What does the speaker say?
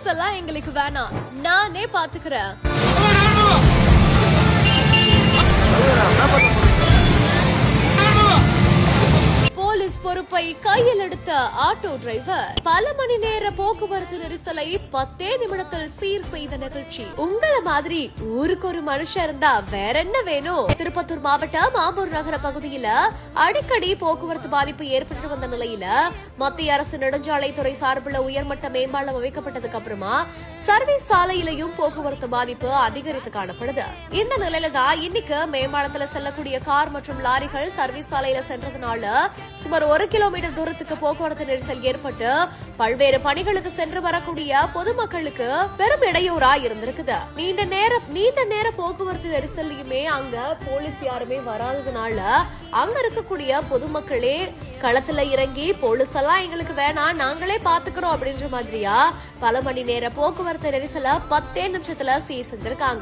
Police எல்லாம் எங்களுக்கு வேணாம், நானே பாத்துக்கிறேன். போலீஸ் பொறுப்பை கையில் எடுத்த ஆட்டோ டிரைவர் பல மணி நேர போக்குவரத்து நெரிசலை 10 நிமிடத்தில் சீர் செய்த நிகழ்ச்சி. உங்கள மாதிரி ஊருக்கு ஒரு மனுஷன் இருந்தா வேற என்ன வேணும்? திருப்பத்தூர் மாவட்டம் ஆம்பூர் நகர பகுதியில அடிக்கடி போக்குவரத்து பாதிப்பு ஏற்பட்டு வந்த நிலையில மத்திய அரசு நெடுஞ்சாலைத்துறை சார்பில் உயர்மட்ட மேம்பாலம் அமைக்கப்பட்டதுக்கு அப்புறமா சர்வீஸ் சாலையிலையும் போக்குவரத்து பாதிப்பு அதிகரித்து காணப்படுது. இந்த நிலையில தான் இன்னைக்கு மேம்பாலத்துல செல்லக்கூடிய கார் மற்றும் லாரிகள் சர்வீஸ் சாலையில சென்றதுனால சுமார் 1 கிலோமீட்டர் தூரத்துக்கு போக்குவரத்து நெரிசல் ஏற்பட்டு பல்வேறு பணிகளுக்கு சென்று வரக்கூடிய பொதுமக்களுக்கு பெரும் இடையூறா இருந்திருக்குது. நீண்ட நேர போக்குவரத்து நெரிசல்லையுமே அங்க போலீஸ் யாருமே வராததுனால அங்க இருக்கக்கூடிய பொதுமக்களே களத்துல இறங்கி போலீஸ் எல்லாம் எங்களுக்கு வேணாம், நாங்களே பாத்துக்கிறோம் அப்படின்ற மாதிரியா பல மணி நேர போக்குவரத்து நெரிசல 10 நிமிஷத்துல சீர் செஞ்சிருக்காங்க.